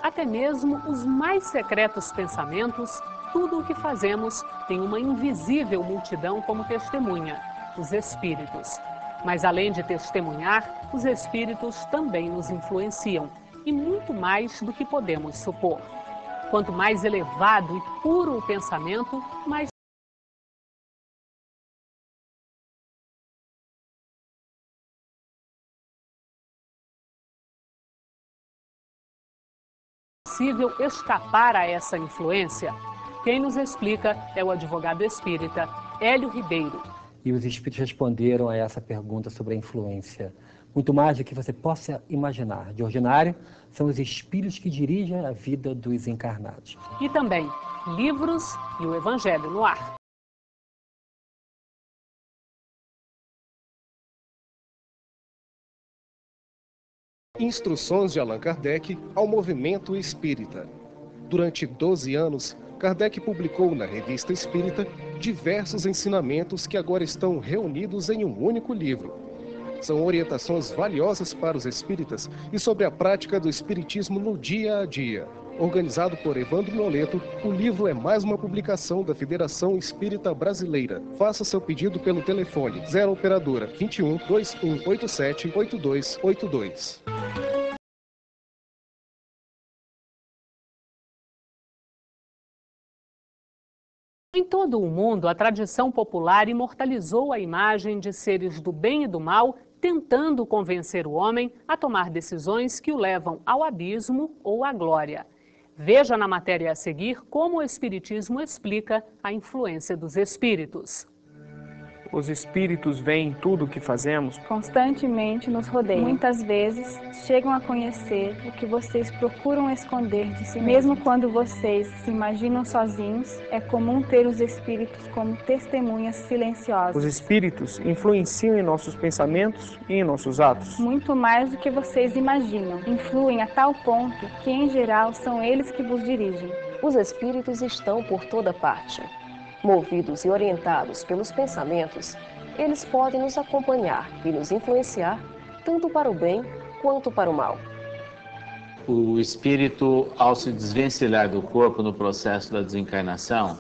Até mesmo os mais secretos pensamentos, tudo o que fazemos tem uma invisível multidão como testemunha, os espíritos. Mas além de testemunhar, os espíritos também nos influenciam, e muito mais do que podemos supor. Quanto mais elevado e puro o pensamento, mais possível escapar a essa influência. Quem nos explica é o advogado espírita Hélio Ribeiro. E os espíritos responderam a essa pergunta sobre a influência. Muito mais do que você possa imaginar. De ordinário, são os espíritos que dirigem a vida dos encarnados. E também livros e o Evangelho no ar. Instruções de Allan Kardec ao movimento espírita. Durante 12 anos, Kardec publicou na Revista Espírita diversos ensinamentos que agora estão reunidos em um único livro. São orientações valiosas para os espíritas e sobre a prática do espiritismo no dia a dia. Organizado por Evandro Noleto, o livro é mais uma publicação da Federação Espírita Brasileira. Faça seu pedido pelo telefone 0 operadora 21 2187 8282. Em todo o mundo, a tradição popular imortalizou a imagem de seres do bem e do mal, tentando convencer o homem a tomar decisões que o levam ao abismo ou à glória. Veja na matéria a seguir como o Espiritismo explica a influência dos espíritos. Os espíritos veem tudo o que fazemos? Constantemente nos rodeiam. Muitas vezes chegam a conhecer o que vocês procuram esconder de si mesmo. Quando vocês se imaginam sozinhos, é comum ter os espíritos como testemunhas silenciosas. Os espíritos influenciam em nossos pensamentos e em nossos atos? Muito mais do que vocês imaginam. Influem a tal ponto que, em geral, são eles que vos dirigem. Os espíritos estão por toda parte. Movidos e orientados pelos pensamentos, eles podem nos acompanhar e nos influenciar tanto para o bem quanto para o mal. O espírito, ao se desvencilhar do corpo no processo da desencarnação,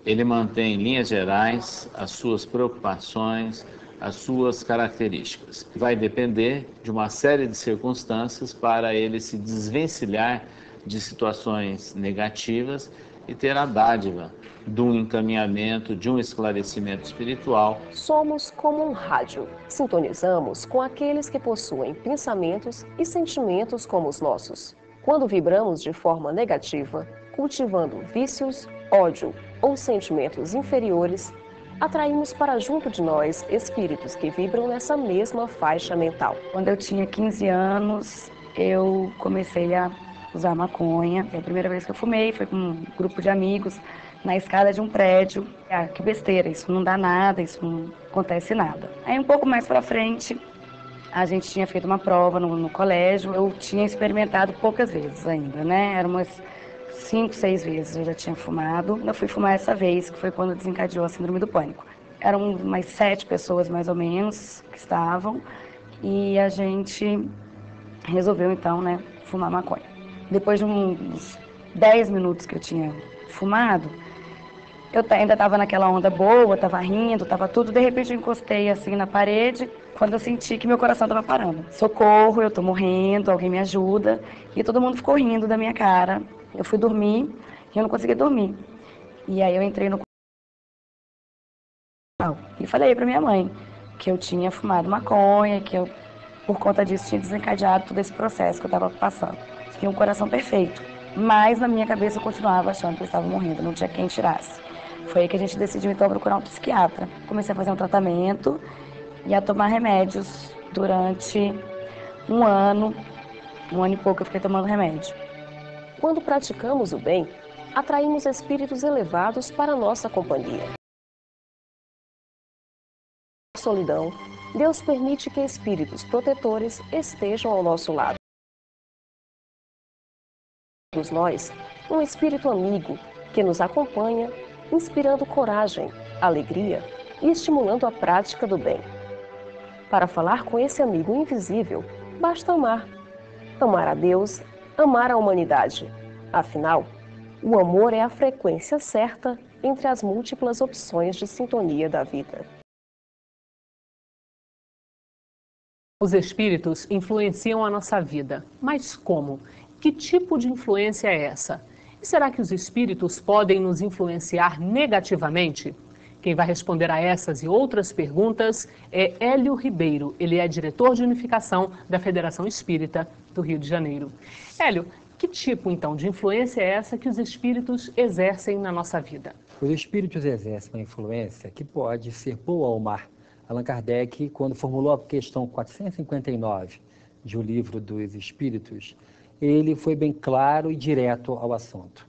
ele mantém em linhas gerais as suas preocupações, as suas características. Vai depender de uma série de circunstâncias para ele se desvencilhar de situações negativas e ter a dádiva de um encaminhamento, de um esclarecimento espiritual. Somos como um rádio. Sintonizamos com aqueles que possuem pensamentos e sentimentos como os nossos. Quando vibramos de forma negativa, cultivando vícios, ódio ou sentimentos inferiores, atraímos para junto de nós espíritos que vibram nessa mesma faixa mental. Quando eu tinha 15 anos, eu comecei a usar maconha. A primeira vez que eu fumei foi com um grupo de amigos na escada de um prédio. Ah, que besteira, isso não dá nada, isso não acontece nada. Aí um pouco mais pra frente, a gente tinha feito uma prova no colégio. Eu tinha experimentado poucas vezes ainda, né? Eram umas 5, 6 vezes eu já tinha fumado. Eu fui fumar essa vez, que foi quando desencadeou a síndrome do pânico. Eram umas 7 pessoas mais ou menos que estavam e a gente resolveu então, né, fumar maconha. Depois de uns 10 minutos que eu tinha fumado, eu ainda estava naquela onda boa, estava rindo, estava tudo. De repente eu encostei assim na parede, quando eu senti que meu coração estava parando. Socorro, eu estou morrendo, alguém me ajuda. E todo mundo ficou rindo da minha cara. Eu fui dormir e eu não consegui dormir. E aí eu entrei no e falei para minha mãe que eu tinha fumado maconha, que eu, por conta disso, tinha desencadeado todo esse processo que eu estava passando. Tinha um coração perfeito, mas na minha cabeça eu continuava achando que eu estava morrendo, não tinha quem tirasse. Foi aí que a gente decidiu então procurar um psiquiatra. Comecei a fazer um tratamento e a tomar remédios durante um ano e pouco eu fiquei tomando remédio. Quando praticamos o bem, atraímos espíritos elevados para a nossa companhia. Na solidão, Deus permite que espíritos protetores estejam ao nosso lado. Todos nós, um espírito amigo que nos acompanha, inspirando coragem, alegria e estimulando a prática do bem. Para falar com esse amigo invisível, basta amar. Amar a Deus, amar a humanidade. Afinal, o amor é a frequência certa entre as múltiplas opções de sintonia da vida. Os espíritos influenciam a nossa vida, mas como? Que tipo de influência é essa? E será que os espíritos podem nos influenciar negativamente? Quem vai responder a essas e outras perguntas é Hélio Ribeiro. Ele é diretor de unificação da Federação Espírita do Rio de Janeiro. Hélio, que tipo, então, de influência é essa que os espíritos exercem na nossa vida? Os espíritos exercem uma influência que pode ser boa ou má. Allan Kardec, quando formulou a questão 459 de O Livro dos Espíritos, ele foi bem claro e direto ao assunto.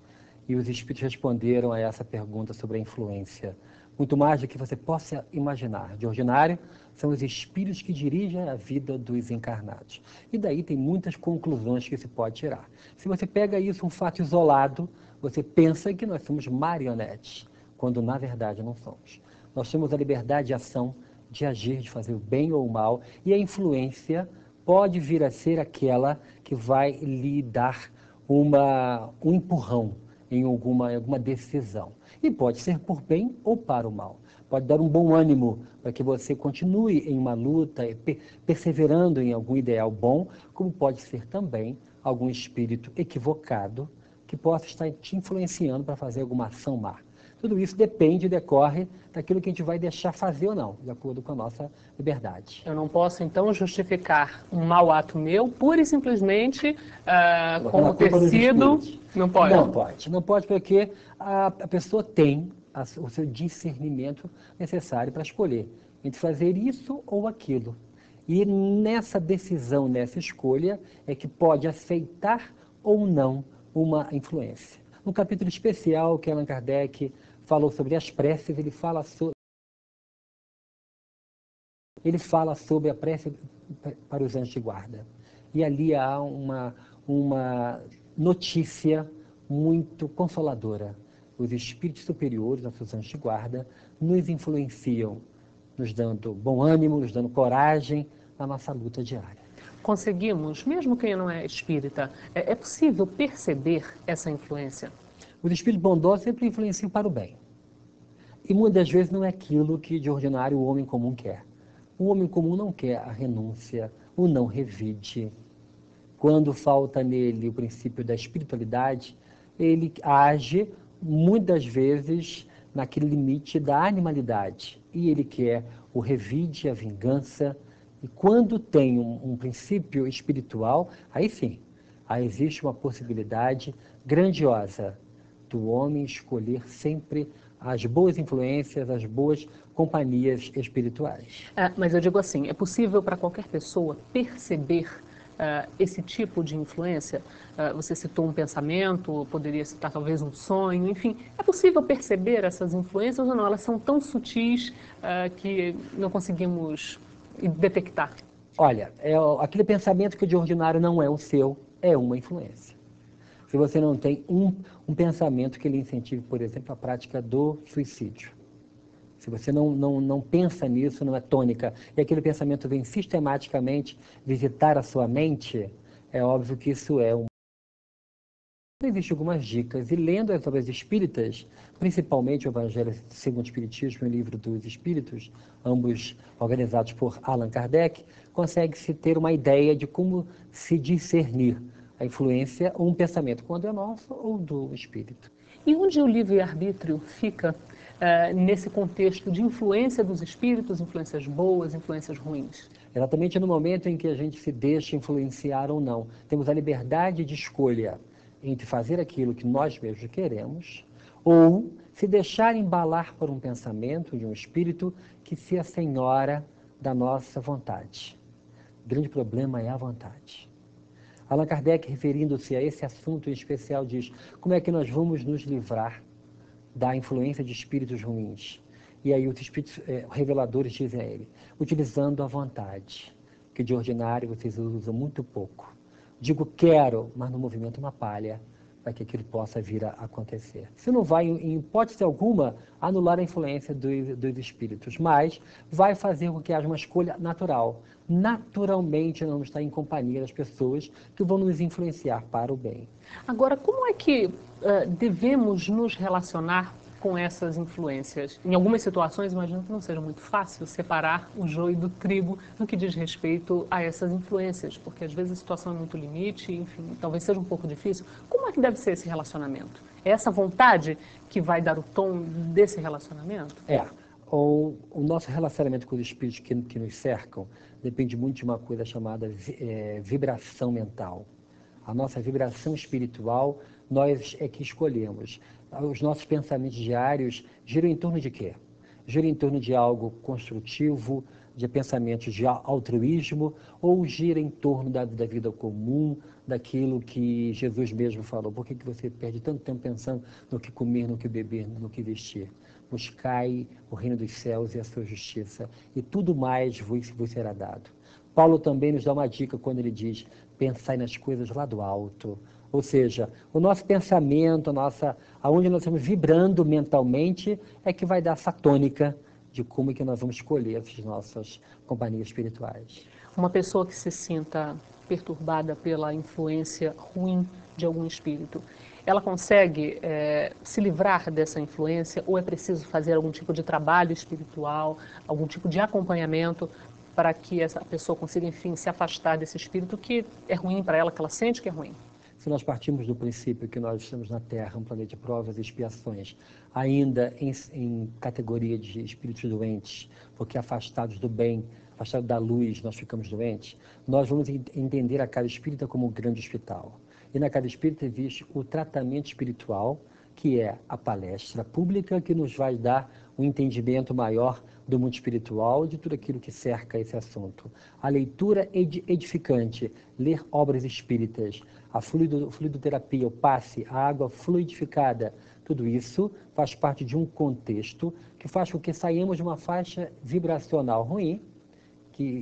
E os espíritos responderam a essa pergunta sobre a influência. Muito mais do que você possa imaginar. De ordinário, são os espíritos que dirigem a vida dos encarnados. E daí tem muitas conclusões que se pode tirar. Se você pega isso, um fato isolado, você pensa que nós somos marionetes, quando na verdade não somos. Nós temos a liberdade de ação, de agir, de fazer o bem ou o mal, e a influência pode vir a ser aquela que vai lhe dar um empurrão em alguma decisão. E pode ser por bem ou para o mal. Pode dar um bom ânimo para que você continue em uma luta, perseverando em algum ideal bom, como pode ser também algum espírito equivocado que possa estar te influenciando para fazer alguma ação má. Tudo isso depende e decorre daquilo que a gente vai deixar fazer ou não, de acordo com a nossa liberdade. Eu não posso, então, justificar um mau ato meu, pura e simplesmente como ter sido... Não pode? Não pode. Não pode porque a pessoa tem o seu discernimento necessário para escolher entre fazer isso ou aquilo. E nessa decisão, nessa escolha, é que pode aceitar ou não uma influência. No capítulo especial que Allan Kardec falou sobre as preces, ele fala sobre a prece para os anjos de guarda. E ali há uma notícia muito consoladora. Os espíritos superiores, nossos anjos de guarda, nos influenciam, nos dando bom ânimo, nos dando coragem na nossa luta diária. Conseguimos, mesmo quem não é espírita, é possível perceber essa influência? Os espíritos bondosos sempre influenciam para o bem. E muitas vezes não é aquilo que de ordinário o homem comum quer. O homem comum não quer a renúncia, o não revide. Quando falta nele o princípio da espiritualidade, ele age muitas vezes naquele limite da animalidade. E ele quer o revide, a vingança. E quando tem um princípio espiritual, aí sim, aí existe uma possibilidade grandiosa do homem escolher sempre as boas influências, as boas companhias espirituais. Mas eu digo assim, é possível para qualquer pessoa perceber esse tipo de influência? Você citou um pensamento, poderia citar talvez um sonho, enfim. É possível perceber essas influências ou não? Elas são tão sutis que não conseguimos detectar? Olha, aquele pensamento que de ordinário não é o seu, é uma influência. Se você não tem um pensamento que lhe incentive, por exemplo, a prática do suicídio. Se você não pensa nisso, não é tônica, e aquele pensamento vem sistematicamente visitar a sua mente, é óbvio que isso é Existem algumas dicas, e lendo as obras espíritas, principalmente o Evangelho segundo o Espiritismo e o Livro dos Espíritos, ambos organizados por Allan Kardec, consegue-se ter uma ideia de como se discernir a influência ou um pensamento, quando é nosso ou do espírito. E onde o livre-arbítrio fica nesse contexto de influência dos espíritos, influências boas, influências ruins? Exatamente no momento em que a gente se deixa influenciar ou não. Temos a liberdade de escolha entre fazer aquilo que nós mesmos queremos ou se deixar embalar por um pensamento de um espírito que se assenhora da nossa vontade. O grande problema é a vontade. Allan Kardec, referindo-se a esse assunto em especial, diz: como é que nós vamos nos livrar da influência de espíritos ruins? E aí os espíritos reveladores dizem a ele: utilizando a vontade, que de ordinário vocês usam muito pouco. Digo quero, mas no movimento uma palha, para que aquilo possa vir a acontecer. Isso não vai, em hipótese alguma, anular a influência dos espíritos, mas vai fazer com que haja uma escolha natural. Naturalmente, nós vamos estar em companhia das pessoas que vão nos influenciar para o bem. Agora, como é que devemos nos relacionar com essas influências? Em algumas situações, imagino que não seja muito fácil separar o joio do trigo no que diz respeito a essas influências, porque às vezes a situação é muito limite, enfim, talvez seja um pouco difícil. Como é que deve ser esse relacionamento? É essa vontade que vai dar o tom desse relacionamento? O nosso relacionamento com os espíritos que nos cercam depende muito de uma coisa chamada vibração mental. A nossa vibração espiritual, nós é que escolhemos. Os nossos pensamentos diários giram em torno de quê? Giram em torno de algo construtivo, de pensamentos de altruísmo, ou gira em torno da vida comum, daquilo que Jesus mesmo falou? Por que você perde tanto tempo pensando no que comer, no que beber, no que vestir? Buscai o reino dos céus e a sua justiça, e tudo mais vos será dado. Paulo também nos dá uma dica quando ele diz: pensai nas coisas lá do alto. Ou seja, o nosso pensamento, aonde nós estamos vibrando mentalmente, é que vai dar essa tônica de como é que nós vamos escolher essas nossas companhias espirituais. Uma pessoa que se sinta perturbada pela influência ruim de algum espírito, ela consegue se livrar dessa influência, ou é preciso fazer algum tipo de trabalho espiritual, algum tipo de acompanhamento para que essa pessoa consiga, enfim, se afastar desse espírito que é ruim para ela, que ela sente que é ruim? Se nós partimos do princípio que nós estamos na Terra, um planeta de provas e expiações, ainda em categoria de espíritos doentes, porque afastados do bem, afastados da luz, nós ficamos doentes, nós vamos entender a casa espírita como um grande hospital. E na casa espírita existe o tratamento espiritual, que é a palestra pública, que nos vai dar um entendimento maior do mundo espiritual, de tudo aquilo que cerca esse assunto. A leitura edificante, ler obras espíritas, a fluidoterapia, o passe, a água fluidificada, tudo isso faz parte de um contexto que faz com que saímos de uma faixa vibracional ruim,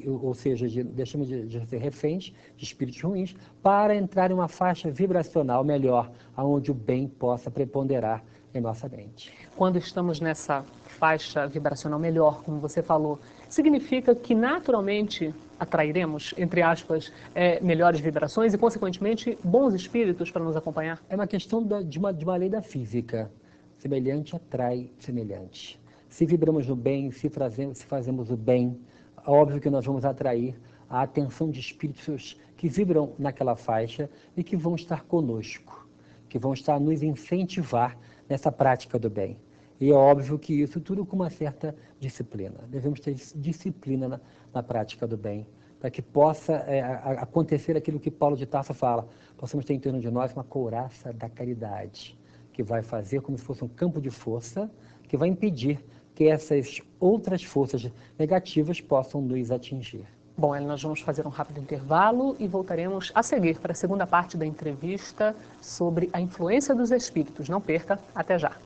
ou seja, deixamos de ser reféns de espíritos ruins, para entrar em uma faixa vibracional melhor, onde o bem possa preponderar em nossa mente. Quando estamos nessa faixa vibracional melhor, como você falou, significa que naturalmente atrairemos, entre aspas, melhores vibrações e, consequentemente, bons espíritos para nos acompanhar? É uma questão de uma lei da física. Semelhante atrai semelhante. Se vibramos no bem, se fazemos o bem, óbvio que nós vamos atrair a atenção de espíritos que vibram naquela faixa e que vão estar conosco, que vão estar a nos incentivar nessa prática do bem. E é óbvio que isso tudo com uma certa disciplina. Devemos ter disciplina na prática do bem, para que possa acontecer aquilo que Paulo de Tarso fala. Possamos ter em torno de nós uma couraça da caridade, que vai fazer como se fosse um campo de força, que vai impedir que essas outras forças negativas possam nos atingir. Bom, nós vamos fazer um rápido intervalo e voltaremos a seguir para a segunda parte da entrevista sobre a influência dos espíritos. Não perca, até já.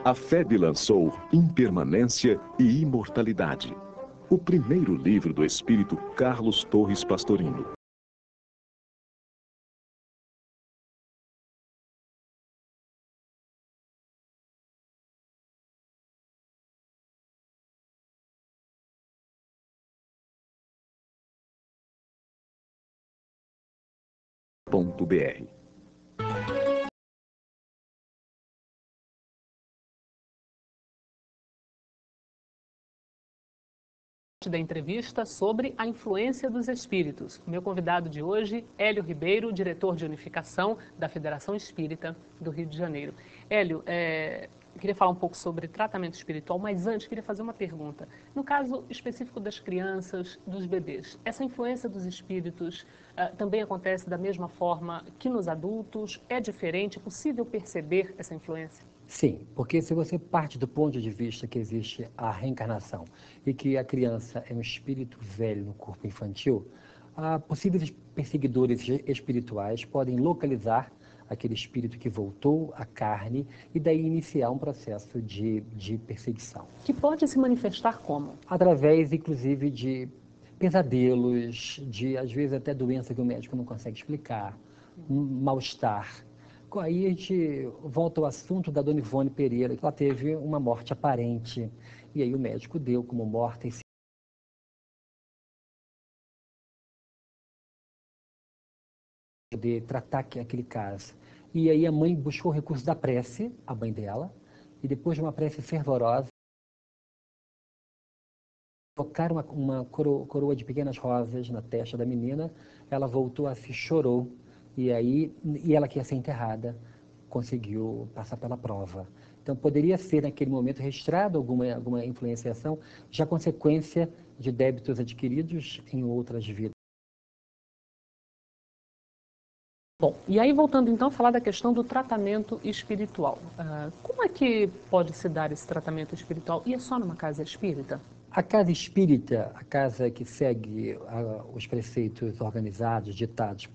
A FEB lançou Impermanência e Imortalidade, o primeiro livro do espírito Carlos Torres Pastorino. .br. Da entrevista sobre a influência dos espíritos. Meu convidado de hoje, Hélio Ribeiro, diretor de unificação da Federação Espírita do Rio de Janeiro. Hélio, eu queria falar um pouco sobre tratamento espiritual, mas antes queria fazer uma pergunta. No caso específico das crianças, dos bebês, essa influência dos espíritos também acontece da mesma forma que nos adultos? É diferente? É possível perceber essa influência? Sim, porque se você parte do ponto de vista que existe a reencarnação e que a criança é um espírito velho no corpo infantil, possíveis perseguidores espirituais podem localizar aquele espírito que voltou à carne, e daí iniciar um processo de perseguição. Que pode se manifestar como? Através, inclusive, de pesadelos, de, às vezes, até doença que o médico não consegue explicar, mal-estar. Aí a gente volta ao assunto da dona Ivone Pereira, que ela teve uma morte aparente, e aí o médico deu como morta e poder tratar aquele caso. E aí a mãe buscou o recurso da prece, a mãe dela, e depois de uma prece fervorosa, colocaram uma coroa de pequenas rosas na testa da menina, ela voltou a se chorou, e ela que ia ser enterrada, conseguiu passar pela prova. Então poderia ser naquele momento registrado alguma influenciação, já consequência de débitos adquiridos em outras vidas. Bom, e aí voltando então a falar da questão do tratamento espiritual. Como é que pode se dar esse tratamento espiritual? E é só numa casa espírita? A casa espírita, a casa que segue os preceitos organizados, ditados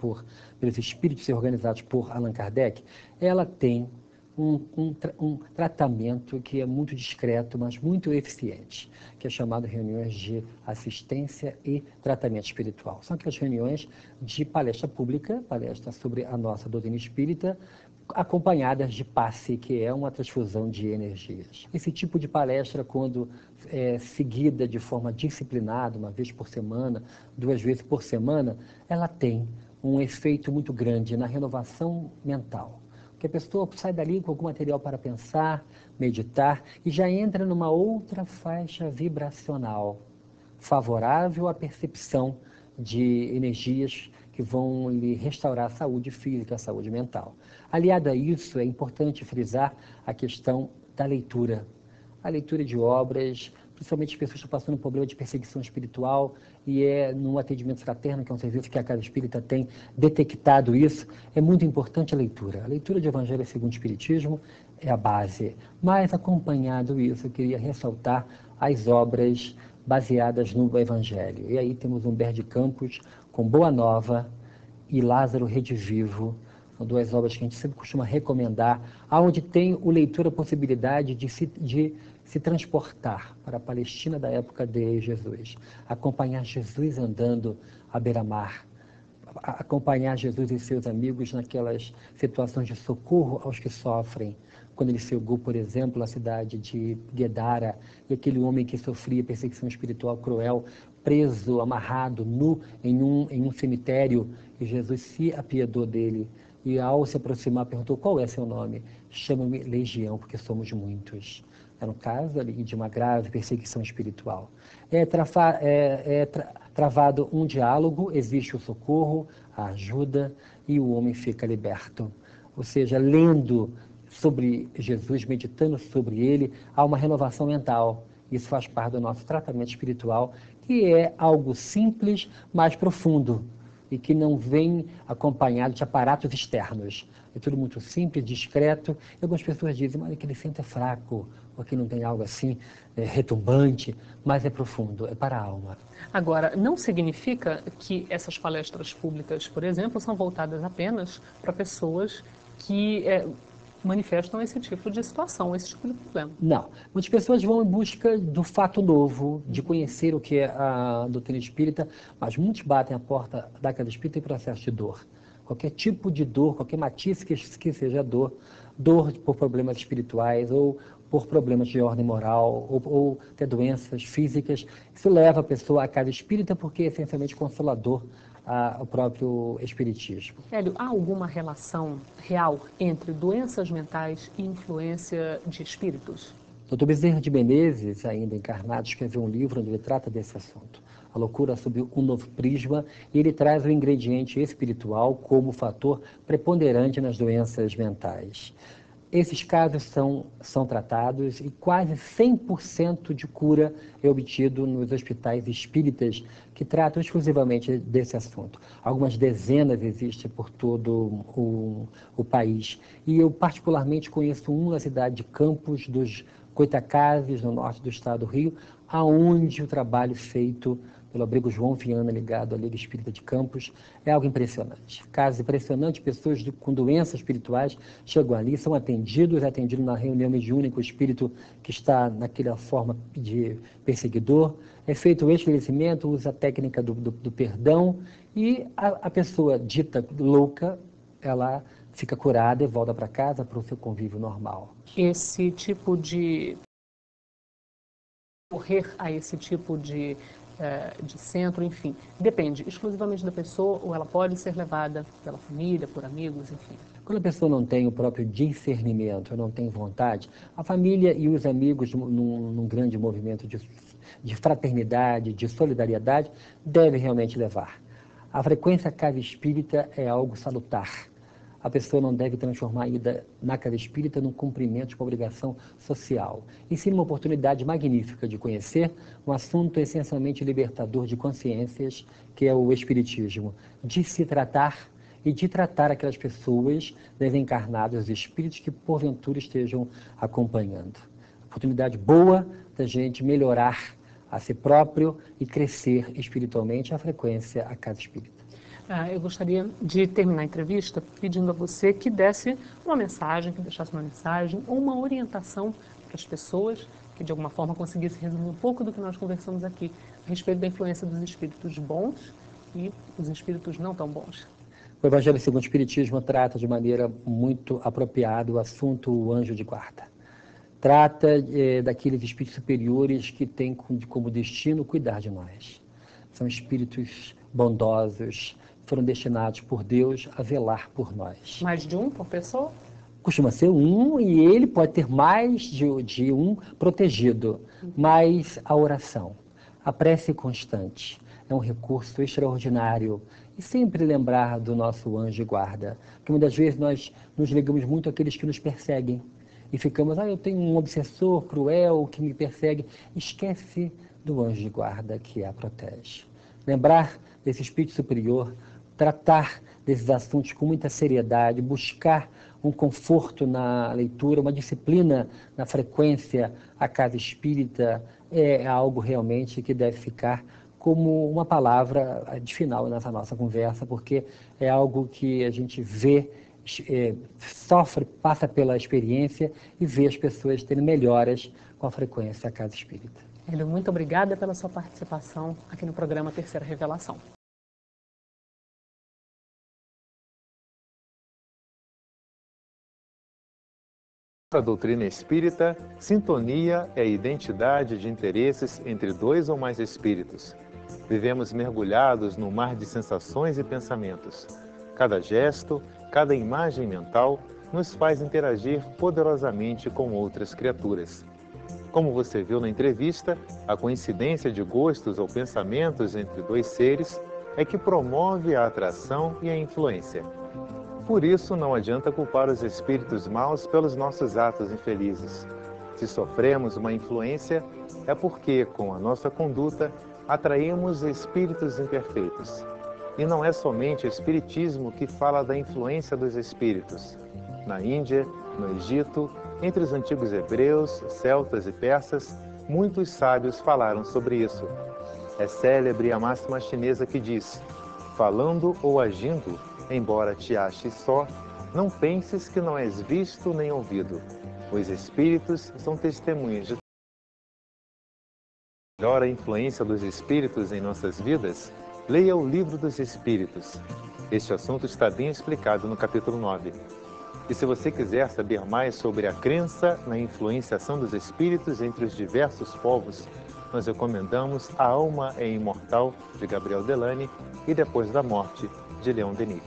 pelos espíritos organizados por Allan Kardec, ela tem um tratamento que é muito discreto, mas muito eficiente, que é chamado reuniões de assistência e tratamento espiritual. São aquelas reuniões de palestra pública, palestra sobre a nossa doutrina espírita, acompanhadas de passe, que é uma transfusão de energias. Esse tipo de palestra, quando seguida de forma disciplinada, uma vez por semana, 2 vezes por semana, ela tem um efeito muito grande na renovação mental. Porque a pessoa sai dali com algum material para pensar, meditar, e já entra numa outra faixa vibracional, favorável à percepção de energias que vão lhe restaurar a saúde física, a saúde mental. Aliado a isso, é importante frisar a questão da leitura. A leitura de obras, principalmente as pessoas que estão passando um problema de perseguição espiritual, e no atendimento fraterno, que é um serviço que a Casa Espírita tem detectado isso, é muito importante a leitura. A leitura de Evangelho segundo o Espiritismo é a base. Mas, acompanhado isso, eu queria ressaltar as obras baseadas no Evangelho. E aí temos Humberto de Campos, com Boa Nova, e Lázaro Redivivo. São 2 obras que a gente sempre costuma recomendar, onde tem o leitor a possibilidade de se transportar para a Palestina da época de Jesus, acompanhar Jesus andando à beira-mar, acompanhar Jesus e seus amigos naquelas situações de socorro aos que sofrem. Quando ele chegou, por exemplo, à cidade de Guedara, e aquele homem que sofria perseguição espiritual cruel, preso, amarrado, nu, em um cemitério, e Jesus se apiedou dele. E ao se aproximar, perguntou: qual é seu nome? Chama-me Legião, porque somos muitos. Era um caso ali de uma grave perseguição espiritual. Travado um diálogo, existe o socorro, a ajuda, e o homem fica liberto. Ou seja, lendo sobre Jesus, meditando sobre ele, há uma renovação mental. Isso faz parte do nosso tratamento espiritual, que é algo simples, mas profundo, e que não vem acompanhado de aparatos externos. É tudo muito simples, discreto. E algumas pessoas dizem: mas aquele centro é fraco, ou aqui não tem algo assim retumbante, mas é profundo, é para a alma. Agora, não significa que essas palestras públicas, por exemplo, são voltadas apenas para pessoas que manifestam esse tipo de situação, esse tipo de problema. Não. Muitas pessoas vão em busca do fato novo, de conhecer o que é a doutrina espírita, mas muitos batem a porta da Casa Espírita em processo de dor. Qualquer tipo de dor, qualquer matiz que seja dor por problemas espirituais ou por problemas de ordem moral ou até doenças físicas, isso leva a pessoa à Casa Espírita porque é essencialmente consolador ao próprio espiritismo. Hélio, há alguma relação real entre doenças mentais e influência de espíritos? Dr. Bezerra de Menezes, ainda encarnado, escreveu um livro onde ele trata desse assunto, A Loucura sob um Novo Prisma, e ele traz o ingrediente espiritual como fator preponderante nas doenças mentais. Esses casos são tratados e quase 100% de cura é obtido nos hospitais espíritas que tratam exclusivamente desse assunto. Algumas dezenas existem por todo o país. E eu particularmente conheço um na cidade de Campos dos Goitacazes, no norte do estado do Rio, aonde o trabalho feito pelo Abrigo João Viana, ligado à Liga Espírita de Campos, é algo impressionante. Casos impressionantes, pessoas com doenças espirituais chegam ali, são atendidos na reunião mediúnica, o espírito que está naquela forma de perseguidor, é feito o esclarecimento, usa a técnica do perdão, e a pessoa dita louca, ela fica curada e volta para casa para o seu convívio normal. Esse tipo de correr a esse tipo de centro, enfim, depende exclusivamente da pessoa, ou ela pode ser levada pela família, por amigos, enfim. Quando a pessoa não tem o próprio discernimento, não tem vontade, a família e os amigos, num grande movimento de fraternidade, de solidariedade, devem realmente levar. A frequência casa espírita é algo salutar. A pessoa não deve transformar a ida na casa espírita num cumprimento de uma obrigação social, e sim uma oportunidade magnífica de conhecer um assunto essencialmente libertador de consciências, que é o espiritismo, de se tratar e de tratar aquelas pessoas desencarnadas, os espíritos que porventura estejam acompanhando. Oportunidade boa da gente melhorar a si próprio e crescer espiritualmente a frequência à casa espírita. Eu gostaria de terminar a entrevista pedindo a você que desse uma mensagem, que deixasse uma mensagem ou uma orientação para as pessoas que de alguma forma conseguisse resumir um pouco do que nós conversamos aqui a respeito da influência dos espíritos bons e os espíritos não tão bons. O Evangelho segundo o Espiritismo trata de maneira muito apropriada o assunto o anjo de guarda. Trata daqueles espíritos superiores que têm como destino cuidar de nós. São espíritos bondosos, foram destinados por Deus a velar por nós. Mais de um por pessoa? Costuma ser um, e ele pode ter mais de um protegido. Mas a oração, a prece constante, é um recurso extraordinário. E sempre lembrar do nosso anjo de guarda, porque muitas vezes nós nos ligamos muito àqueles que nos perseguem. E ficamos, eu tenho um obsessor cruel que me persegue. Esquece do anjo de guarda que a protege. Lembrar desse espírito superior, tratar desses assuntos com muita seriedade, buscar um conforto na leitura, uma disciplina na frequência à casa espírita, é algo realmente que deve ficar como uma palavra de final nessa nossa conversa, porque é algo que a gente vê, sofre, passa pela experiência e vê as pessoas terem melhoras com a frequência à casa espírita. Hélio, muito obrigada pela sua participação aqui no programa Terceira Revelação. A doutrina espírita, sintonia é a identidade de interesses entre dois ou mais espíritos. Vivemos mergulhados no mar de sensações e pensamentos. Cada gesto, cada imagem mental nos faz interagir poderosamente com outras criaturas. Como você viu na entrevista, a coincidência de gostos ou pensamentos entre dois seres é que promove a atração e a influência. Por isso, não adianta culpar os espíritos maus pelos nossos atos infelizes. Se sofremos uma influência, é porque, com a nossa conduta, atraímos espíritos imperfeitos. E não é somente o espiritismo que fala da influência dos espíritos. Na Índia, no Egito, entre os antigos hebreus, celtas e persas, muitos sábios falaram sobre isso. É célebre a máxima chinesa que diz: falando ou agindo, embora te aches só, não penses que não és visto nem ouvido. Os espíritos são testemunhas de melhor a influência dos espíritos em nossas vidas. Leia o Livro dos Espíritos. Este assunto está bem explicado no capítulo 9. E se você quiser saber mais sobre a crença na influenciação dos espíritos entre os diversos povos, nós recomendamos A Alma é Imortal, de Gabriel Delany, e Depois da Morte, de Leon Denis.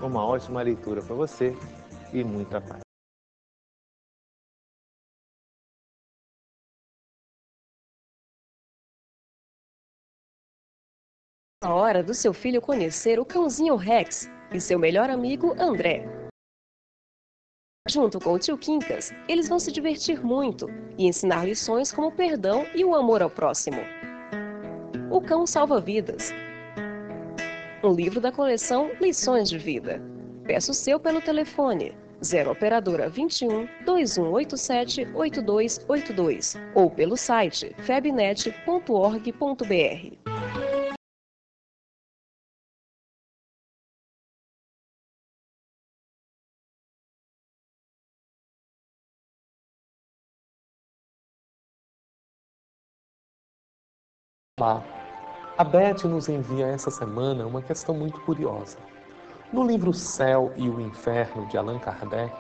Uma ótima leitura para você e muita paz. A hora do seu filho conhecer o cãozinho Rex e seu melhor amigo André. Junto com o tio Quincas, eles vão se divertir muito e ensinar lições como o perdão e o amor ao próximo. O Cão Salva Vidas. Um livro da coleção Lições de Vida. Peça o seu pelo telefone 0 operadora 21 2187 8282 ou pelo site febnet.org.br. Olá, a Beth nos envia essa semana uma questão muito curiosa. No livro Céu e o Inferno, de Allan Kardec,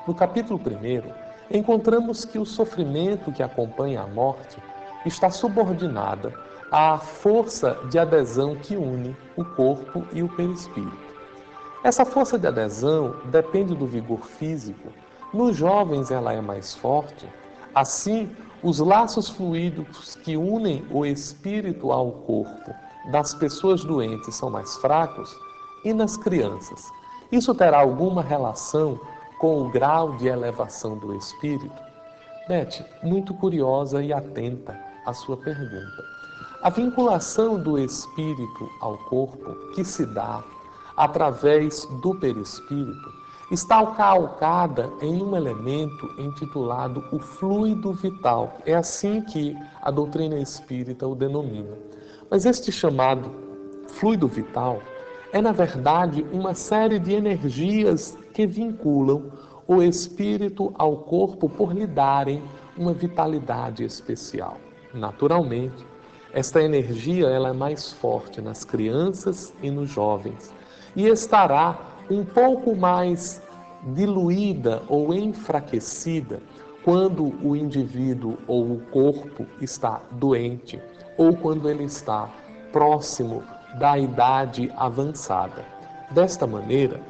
no capítulo 1, encontramos que o sofrimento que acompanha a morte está subordinada à força de adesão que une o corpo e o perispírito. Essa força de adesão depende do vigor físico. Nos jovens ela é mais forte. Assim, os laços fluídicos que unem o espírito ao corpo das pessoas doentes são mais fracos, e nas crianças, isso terá alguma relação com o grau de elevação do espírito? Beth, muito curiosa e atenta à sua pergunta. A vinculação do espírito ao corpo, que se dá através do perispírito, está calcada em um elemento intitulado o fluido vital. É assim que a doutrina espírita o denomina. Mas este chamado fluido vital é, na verdade, uma série de energias que vinculam o espírito ao corpo por lhe darem uma vitalidade especial. Naturalmente, esta energia ela é mais forte nas crianças e nos jovens e estará um pouco mais diluída ou enfraquecida quando o indivíduo ou o corpo está doente ou quando ele está próximo da idade avançada. Desta maneira,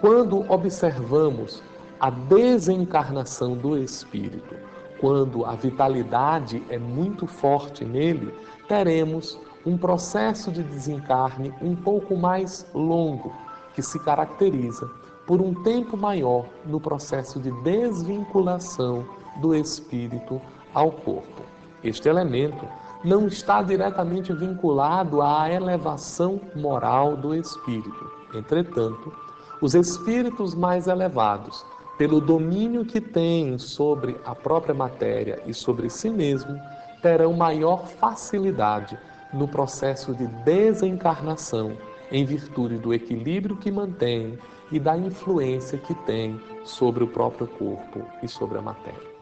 quando observamos a desencarnação do espírito, quando a vitalidade é muito forte nele, teremos um processo de desencarne um pouco mais longo, que se caracteriza por um tempo maior no processo de desvinculação do espírito ao corpo. Este elemento não está diretamente vinculado à elevação moral do espírito. Entretanto, os espíritos mais elevados, pelo domínio que têm sobre a própria matéria e sobre si mesmo, terão maior facilidade no processo de desencarnação, em virtude do equilíbrio que mantém e da influência que tem sobre o próprio corpo e sobre a matéria.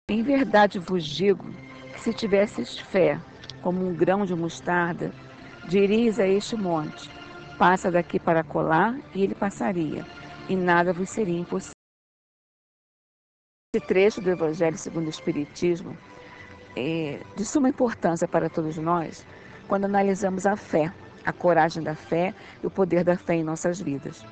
Em verdade vos digo que se tivesses fé, como um grão de mostarda, dirias a este monte, passa daqui para acolá, e ele passaria, e nada vos seria impossível. Esse trecho do Evangelho segundo o Espiritismo é de suma importância para todos nós quando analisamos a fé, a coragem da fé e o poder da fé em nossas vidas.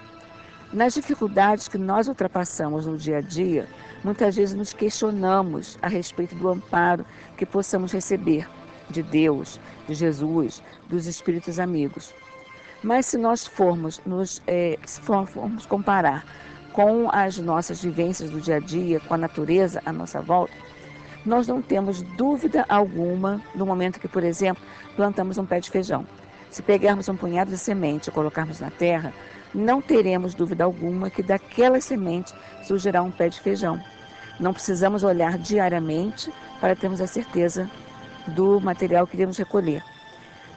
Nas dificuldades que nós ultrapassamos no dia a dia, muitas vezes nos questionamos a respeito do amparo que possamos receber de Deus, de Jesus, dos espíritos amigos. Mas se nós formos comparar com as nossas vivências do dia a dia, com a natureza à nossa volta, nós não temos dúvida alguma no momento que, por exemplo, plantamos um pé de feijão. Se pegarmos um punhado de semente e colocarmos na terra, não teremos dúvida alguma que daquela semente surgirá um pé de feijão. Não precisamos olhar diariamente para termos a certeza do material que iremos recolher.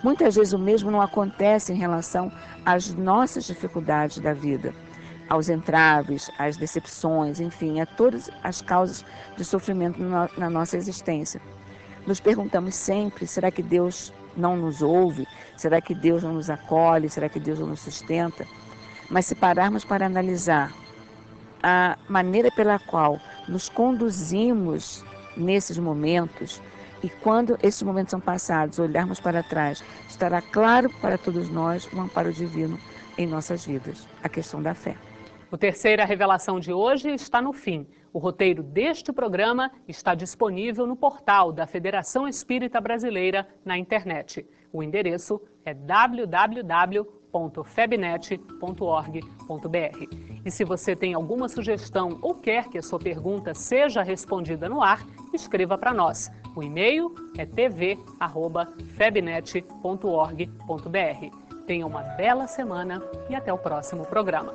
Muitas vezes o mesmo não acontece em relação às nossas dificuldades da vida, aos entraves, às decepções, enfim, a todas as causas de sofrimento na nossa existência. Nos perguntamos sempre, será que Deus não nos ouve? Será que Deus não nos acolhe? Será que Deus não nos sustenta? Mas se pararmos para analisar a maneira pela qual nos conduzimos nesses momentos, e quando esses momentos são passados, olharmos para trás, estará claro para todos nós um amparo divino em nossas vidas, a questão da fé. O Terceira Revelação de hoje está no fim. O roteiro deste programa está disponível no portal da Federação Espírita Brasileira na internet. O endereço é www.febnet.org.br. E se você tem alguma sugestão ou quer que a sua pergunta seja respondida no ar, escreva para nós. O e-mail é tv@febnet.org.br. Tenha uma bela semana e até o próximo programa.